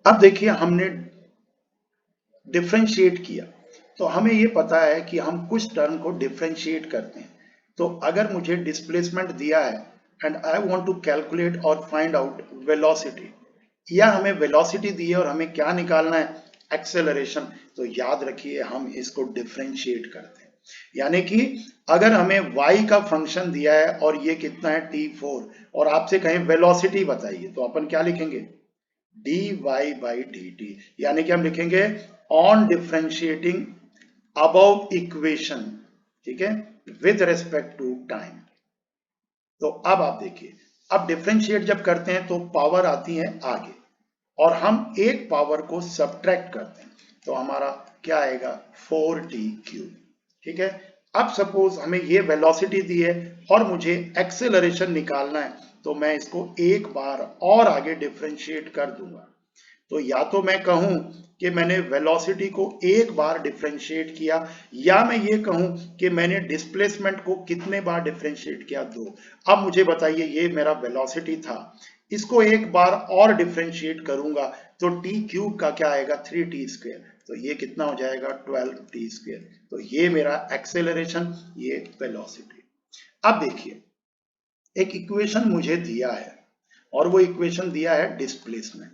अब देखिए हमने डिफ्रेंशिएट किया, तो हमें ये पता है कि हम कुछ टर्म को डिफ्रेंशिएट करते हैं। तो अगर मुझे डिस्प्लेसमेंट दिया है and I want to calculate और फाइंड आउट वेलोसिटी, या हमें वेलोसिटी दी है और हमें क्या निकालना है, एक्सेलरेशन, तो याद रखिए हम इसको डिफ्रेंशिएट करते हैं। यानी कि अगर हमें y का फंक्शन दिया है और ये कितना है t4, और आपसे कहें वेलोसिटी बताइए, तो अपन क्या लिखेंगे, dy बाई dt, यानी कि हम लिखेंगे ऑन डिफ्रेंशिएटिंग अबव इक्वेशन, ठीक है, विद रेस्पेक्ट टू टाइम। तो अब आप देखिए, अब डिफ्रेंशिएट जब करते हैं तो पावर आती है आगे, और हम एक पावर को सब्ट्रैक्ट करते हैं, तो हमारा क्या आएगा, 4t³। ठीक है, अब सपोज हमें ये वेलोसिटी दी है और मुझे एक्सेलरेशन निकालना है, तो मैं इसको एक बार और आगे डिफ्रेंशिएट कर दूंगा। तो या तो मैं कहूं कि मैंने वेलोसिटी को एक बार डिफरेंशिएट किया, या मैं ये कहूं कि मैंने डिस्प्लेसमेंट को कितने बार डिफरेंशिएट किया, 2। अब मुझे बताइए, ये मेरा वेलोसिटी था, इसको एक बार और डिफरेंशिएट करूंगा तो टी क्यूब का क्या आएगा, 3t², तो ये कितना हो जाएगा, 12t²। तो ये मेरा एक्सेलरेशन, ये वेलोसिटी। अब देखिए, एक इक्वेशन मुझे दिया है और वो इक्वेशन दिया है डिस्प्लेसमेंट,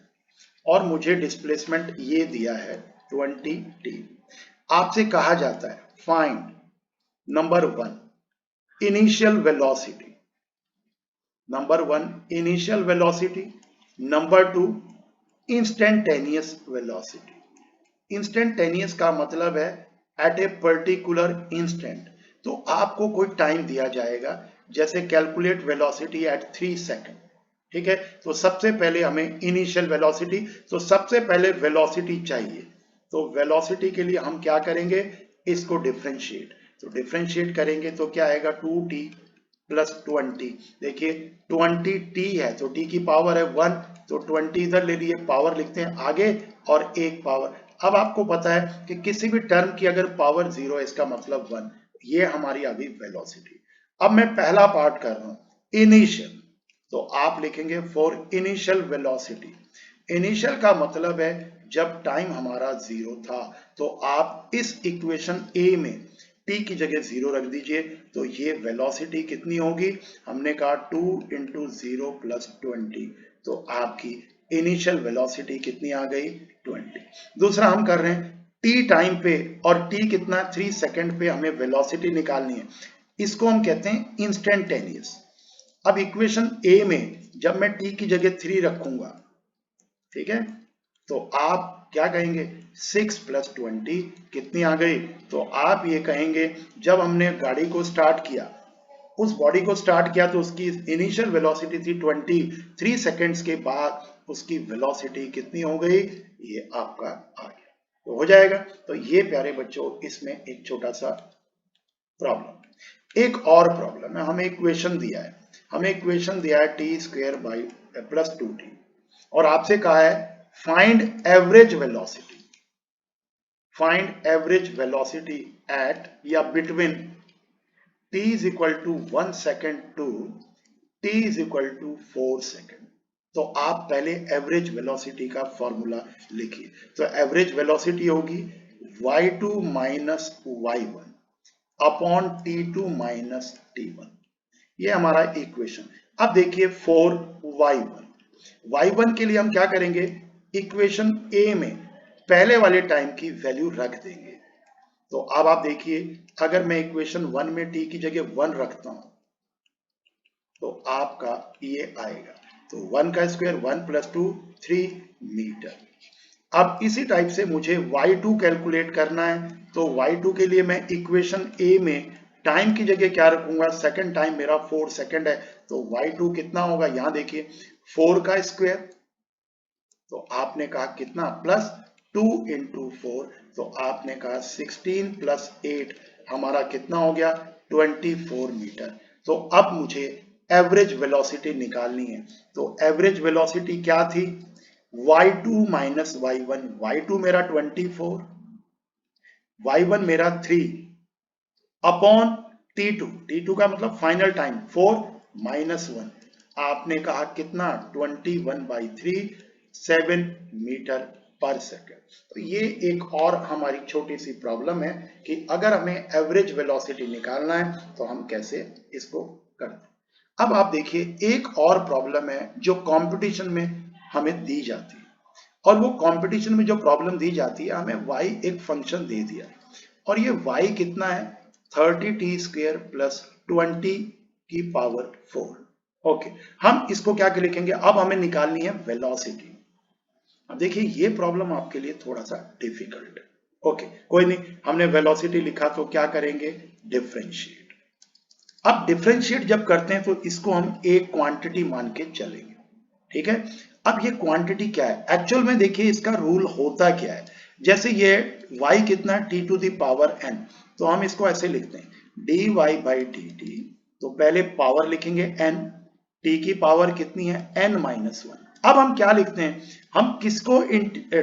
और मुझे डिस्प्लेसमेंट ये दिया है 20t। आपसे कहा जाता है find number 1 initial velocity, number 1 initial velocity, number 2 instantaneous velocity. Instantaneous का मतलब है एट ए पर्टिकुलर इंस्टेंट, तो आपको कोई टाइम दिया जाएगा, जैसे कैलकुलेट वेलोसिटी एट 3 सेकंड, ठीक है, तो सबसे पहले हमें इनिशियल वेलोसिटी, तो सबसे पहले वेलोसिटी चाहिए, तो वेलोसिटी के लिए हम क्या करेंगे, इसको डिफरेंशिएट, तो डिफरेंशिएट करेंगे तो क्या आएगा, 2t प्लस 20। देखिए 20t है तो t की पावर है 1, तो 20 इधर ले लिए, पावर लिखते हैं आगे और एक पावर। अब आपको पता है कि किसी भी टर्म की अगर पावर 0 है इसका मतलब 1, ये हमारी अभी वेलोसिटी। अब मैं पहला पार्ट कर रहा हूं इनिशियल, तो आप लिखेंगे फॉर इनिशियल वेलोसिटी। इनिशियल का मतलब है जब टाइम हमारा 0 था, तो आप इस इक्वेशन ए में t की जगह 0 रख दीजिए, तो ये वेलोसिटी कितनी होगी, हमने कहा 2 इंटू 0 प्लस 20, तो आपकी इनिशियल वेलोसिटी कितनी आ गई, 20। दूसरा हम कर रहे हैं t टाइम पे, और t कितना, 3 सेकंड पे हमें वेलोसिटी निकालनी है, इसको हम कहते हैं इंस्टेंटेनियस। अब इक्वेशन ए में जब मैं t की जगह 3 रखूंगा, ठीक है, तो आप क्या कहेंगे, 6 प्लस 20 कितनी आ गई, तो आप ये कहेंगे जब हमने गाड़ी को स्टार्ट किया, उस बॉडी को स्टार्ट किया तो उसकी इनिशियल वेलोसिटी थी 20, 3 सेकेंड्स के बाद उसकी वेलोसिटी कितनी हो गई, ये आपका आ गया, तो हो जाएगा। तो ये प्यारे बच्चों इसमें एक छोटा सा प्रॉब्लम। एक और प्रॉब्लम है, हमें इक्वेशन दिया है, हमें इक्वेशन दिया है t² बाई प्लस 2t, और आपसे कहा है find average velocity, find average velocity at या between t is equal to 1 second to t is equal to 4 second. तो आप पहले एवरेज वेलोसिटी का फॉर्मूला लिखिए, तो एवरेज वेलोसिटी होगी y2 minus y1 upon t2 minus t1, ये हमारा इक्वेशन। अब देखिए 4y1, y1 के लिए हम क्या करेंगे, इक्वेशन ए में पहले वाले टाइम की वैल्यू रख देंगे, तो अब आप देखिए अगर मैं इक्वेशन 1 में t की जगह 1 रखता हूं, तो आपका ये आएगा, तो 1 का स्क्वायर 1 प्लस 2 3 मीटर। अब इसी टाइप से मुझे y2 कैलकुलेट करना है, तो y2 के लिए मैं इक्वेशन ए में टाइम की जगह क्या रखूंगा, सेकंड टाइम मेरा 4 सेकंड है, तो y2 कितना होगा, यहां देखिए 4 का स्क्वायर, तो आपने कहा कितना, प्लस 2 इंटू 4, तो आपने कहा 16 प्लस 8, हमारा कितना हो गया, 24 मीटर। तो अब मुझे एवरेज वेलोसिटी निकालनी है, तो एवरेज वेलोसिटी क्या थी, y2 माइनस y1, y2 मेरा 24, y1 मेरा 3 अपॉन t2 का मतलब फाइनल टाइम 4 माइनस 1, आपने कहा कितना 21/3, 7 मीटर पर सेकेंड। तो ये एक और हमारी छोटी सी प्रॉब्लम है कि अगर हमें एवरेज वेलोसिटी निकालना है तो हम कैसे इसको करते हैं। अब आप देखिए एक और प्रॉब्लम है जो कंपटीशन में हमें दी जाती है, और वो कंपटीशन में जो प्रॉब्लम दी जाती है, हमें y एक फंक्शन दे दिया है और ये y कितना है 30t² प्लस 20 की पावर 4। ओके, हम इसको क्या लिखेंगे, अब हमें निकालनी है वेलोसिटी। अब देखिए ये प्रॉब्लम आपके लिए थोड़ा सा डिफिकल्ट है। ओके, कोई नहीं, हमने वेलोसिटी लिखा तो क्या करेंगे, डिफरेंशिएट। अब डिफरेंशिएट जब करते हैं तो इसको हम एक क्वांटिटी मान के चलेंगे, ठीक है। अब ये क्वांटिटी क्या है, एक्चुअल में देखिए इसका रूल होता क्या है। जैसे ये y कितना है t to the power n, तो हम इसको ऐसे लिखते हैं dy बाई dt। तो पहले पावर लिखेंगे n, t की पावर कितनी है n माइनस 1। अब हम क्या लिखते हैं, हम किसको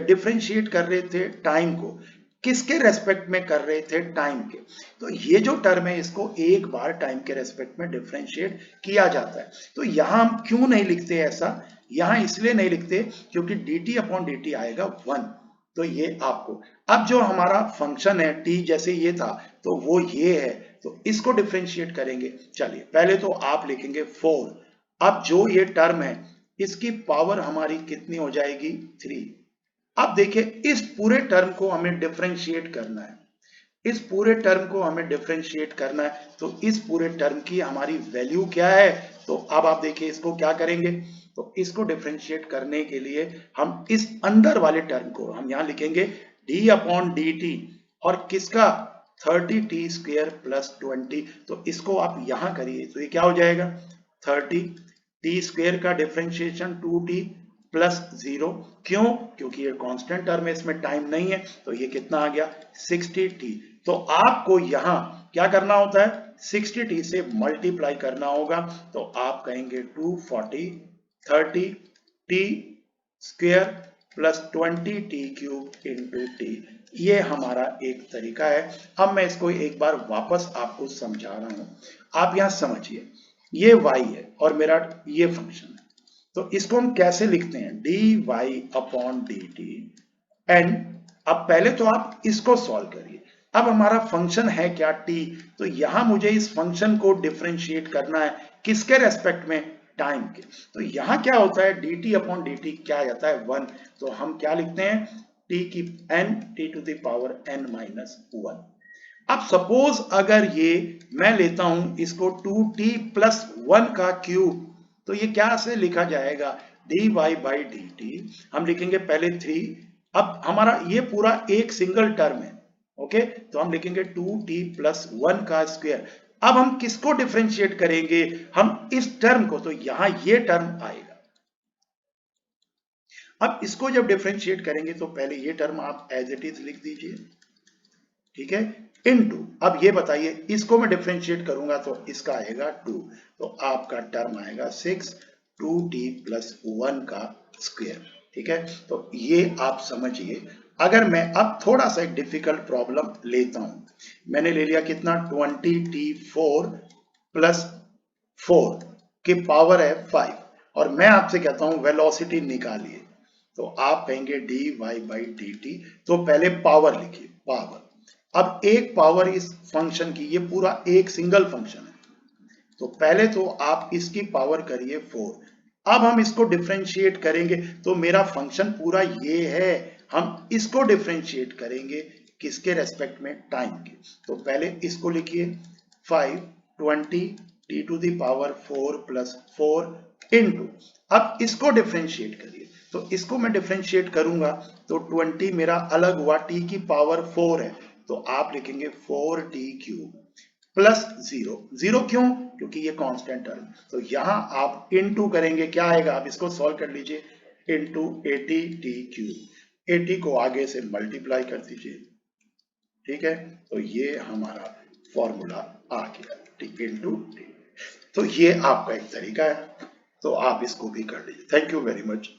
डिफरेंशिएट कर रहे थे, टाइम को, किसके रेस्पेक्ट में कर रहे थे, टाइम के। तो ये जो टर्म है इसको एक बार टाइम के रेस्पेक्ट में डिफरेंशिएट किया जाता है। तो यहां हम क्यों नहीं लिखते ऐसा, यहां इसलिए नहीं लिखते क्योंकि dt अपॉन dt आएगा 1। तो ये आपको, अब जो हमारा फंक्शन है t जैसे ये था तो वो ये है, तो इसको डिफरेंशिएट करेंगे। चलिए पहले तो आप लिखेंगे 4। अब जो ये टर्म है इसकी पावर हमारी कितनी हो जाएगी 3। अब देखिए इस पूरे टर्म को हमें डिफरेंशिएट करना है, इस पूरे टर्म को हमें डिफरेंशिएट करना है। तो इस पूरे टर्म की हमारी वैल्यू क्या है, तो अब आप देखिए इसको क्या करेंगे, तो इसको डिफरेंशिएट करने के लिए हम इस अंदर वाले टर्म को हम यहां लिखेंगे d अपॉन dt, और किसका 30t² प्लस 20। तो इसको आप यहां करिए तो ये क्या हो जाएगा 30t² का डिफरेंशिएशन 2t प्लस 0। क्यों, क्योंकि ये कांस्टेंट टर्म है, इसमें टाइम नहीं है, तो ये कितना आ गया 60t। तो आपको यहां क्या करना होता है, 60t से मल्टीप्लाई करना होगा। तो आप कहेंगे 240 30t² plus 20t³ into T. ये हमारा एक तरीका है। अब मैं इसको एक बार वापस आपको समझा रहा हूं, आप यहां समझिए। ये y है और मेरा ये फंक्शन है, तो इसको हम कैसे लिखते हैं, dy अपॉन dt। एंड अब पहले तो आप इसको सॉल्व करिए। अब हमारा फंक्शन है क्या t, तो यहां मुझे इस फंक्शन को डिफरेंशिएट करना है किसके रेस्पेक्ट में, टाइम के। तो यहां क्या होता है dt अपॉन dt क्या आ जाता है 1। तो हम क्या लिखते हैं t की n t to the power n minus 1। अब सपोज अगर ये मैं लेता हूं इसको 2t प्लस 1 का क्यूब, तो ये क्या से लिखा जाएगा dy बाई dt। हम लिखेंगे पहले 3। अब हमारा ये पूरा एक सिंगल टर्म है, ओके, तो हम लिखेंगे 2t प्लस 1 का स्क्वायर। अब हम किसको डिफरेंशिएट करेंगे, हम इस टर्म को, तो यहां ये टर्म आएगा। अब इसको जब डिफरेंशिएट करेंगे तो पहले ये टर्म आप एज इट इज लिख दीजिए, ठीक है, इनटू, अब ये बताइए इसको मैं डिफरेंशिएट करूंगा तो इसका आएगा 2, तो आपका टर्म आएगा 6 2t प्लस 1 का स्क्वायर, ठीक है। तो ये आप समझिए। अगर मैं अब थोड़ा सा एक डिफिकल्ट प्रॉब्लम लेता हूं, मैंने ले लिया कितना 20t4 प्लस 4 की पावर है 5, और मैं आपसे कहता हूं वेलोसिटी निकालिए। तो आप कहेंगे dy बाई dt। तो पहले पावर लिखिए, पावर। अब एक पावर इस फंक्शन की, ये पूरा एक सिंगल फंक्शन है, तो पहले तो आप इसकी पावर करिए 4। अब हम इसको डिफरेंशिएट करेंगे तो मेरा फंक्शन पूरा ये है, हम इसको डिफरेंशिएट करेंगे किसके रेस्पेक्ट में, टाइम के। तो पहले इसको लिखिए 5 20 t to the power 4 plus 4 into, अब इसको डिफरेंशिएट करिए। तो इसको मैं डिफरेंशिएट करूंगा तो 20 मेरा अलग हुआ, t की पावर 4 है, तो आप लिखेंगे 4t³ प्लस 0। 0 क्यों, क्योंकि ये कांस्टेंट टर्म। तो यहां आप इनटू करेंगे, क्या आएगा, आप इसको सॉल्व कर लीजिए, इनटू 80t³। 80 को आगे से मल्टीप्लाई कर दीजिए, ठीक है। तो ये हमारा फॉर्मूला आ गया t इंटू टी। तो ये आपका एक तरीका है, तो आप इसको भी कर लीजिए। Thank you very much.